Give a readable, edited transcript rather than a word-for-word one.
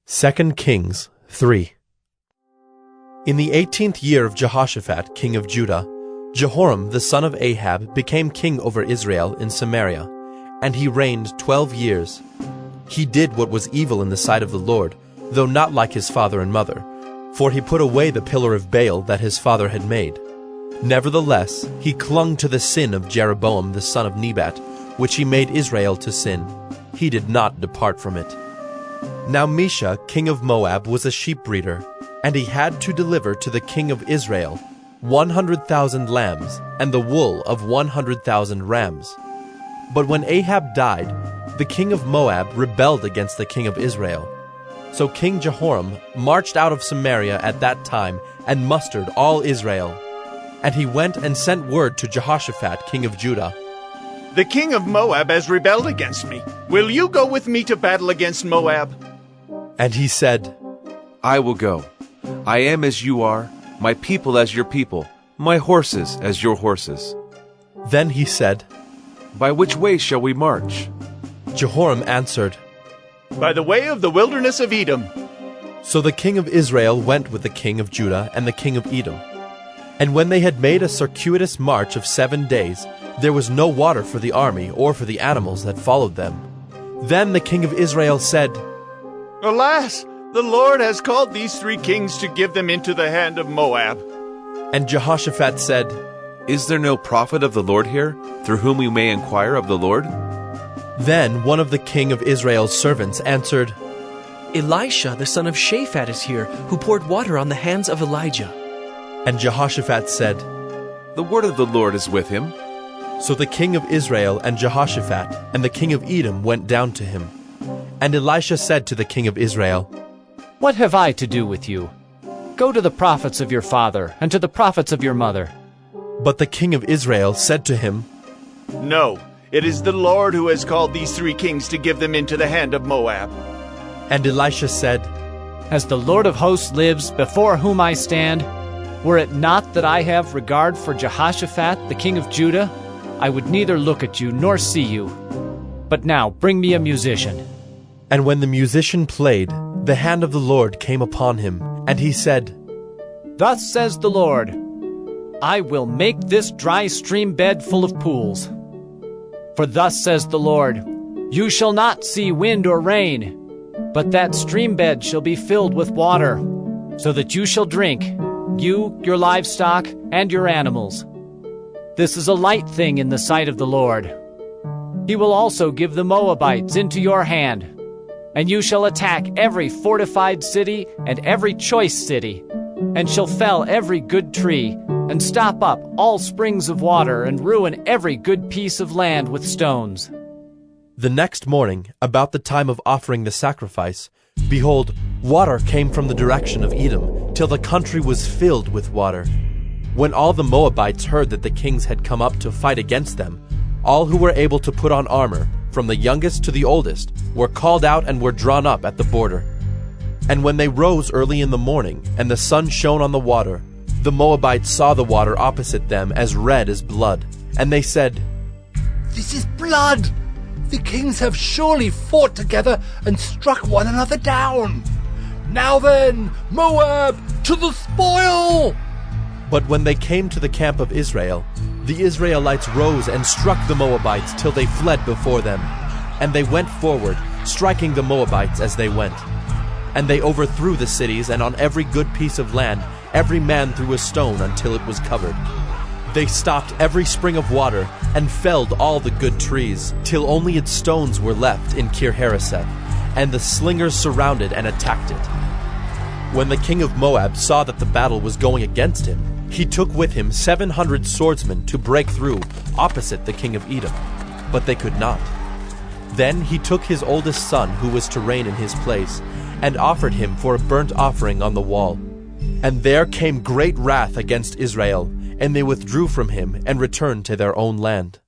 2 Kings 3. In the 18th year of Jehoshaphat, king of Judah, Jehoram the son of Ahab became king over Israel in Samaria, and he reigned 12 years. He did what was evil in the sight of the Lord, though not like his father and mother, for he put away the pillar of Baal that his father had made. Nevertheless, he clung to the sin of Jeroboam the son of Nebat, which he made Israel to sin. He did not depart from it. Now Mesha, king of Moab, was a sheep breeder, and he had to deliver to the king of Israel 100,000 lambs and the wool of 100,000 rams. But when Ahab died, the king of Moab rebelled against the king of Israel. So King Jehoram marched out of Samaria at that time and mustered all Israel. And he went and sent word to Jehoshaphat, king of Judah, "The king of Moab has rebelled against me. Will you go with me to battle against Moab?" And he said, I will go. I am as you are, my people as your people, my horses as your horses. Then he said, By which way shall we march? Jehoram answered, "By the way of the wilderness of Edom." So the king of Israel went with the king of Judah and the king of Edom. And when they had made a circuitous march of 7 days, there was no water for the army or for the animals that followed them. Then the king of Israel said, "Alas, the Lord has called these 3 kings to give them into the hand of Moab." And Jehoshaphat said, Is there no prophet of the Lord here, through whom we may inquire of the Lord? Then one of the king of Israel's servants answered, Elisha the son of Shaphat is here, who poured water on the hands of Elijah. And Jehoshaphat said, The word of the Lord is with him. So the king of Israel and Jehoshaphat and the king of Edom went down to him. And Elisha said to the king of Israel, What have I to do with you? Go to the prophets of your father and to the prophets of your mother. But the king of Israel said to him, "No, it is the Lord who has called these 3 kings to give them into the hand of Moab." And Elisha said, As the Lord of hosts lives, before whom I stand, were it not that I have regard for Jehoshaphat, the king of Judah, I would neither look at you nor see you. But now bring me a musician. And when the musician played, the hand of the Lord came upon him, and he said, Thus says the Lord, I will make this dry stream bed full of pools. For thus says the Lord, You shall not see wind or rain, but that stream bed shall be filled with water, so that you shall drink, you, your livestock, and your animals. This is a light thing in the sight of the Lord. He will also give the Moabites into your hand, and you shall attack every fortified city and every choice city, and shall fell every good tree, and stop up all springs of water, and ruin every good piece of land with stones. The next morning, about the time of offering the sacrifice, behold, water came from the direction of Edom, till the country was filled with water. When all the Moabites heard that the kings had come up to fight against them, all who were able to put on armor, from the youngest to the oldest, were called out and were drawn up at the border. And when they rose early in the morning, and the sun shone on the water, the Moabites saw the water opposite them as red as blood. And they said, This is blood! The kings have surely fought together and struck one another down. Now then, Moab, to the spoil! But when they came to the camp of Israel, the Israelites rose and struck the Moabites till they fled before them. And they went forward, striking the Moabites as they went. And they overthrew the cities, and on every good piece of land every man threw a stone until it was covered. They stopped every spring of water, and felled all the good trees, till only its stones were left in Kir-Hareseth, and the slingers surrounded and attacked it. When the king of Moab saw that the battle was going against him, he took with him 700 swordsmen to break through opposite the king of Edom, but they could not. Then he took his oldest son, who was to reign in his place, and offered him for a burnt offering on the wall. And there came great wrath against Israel, and they withdrew from him and returned to their own land.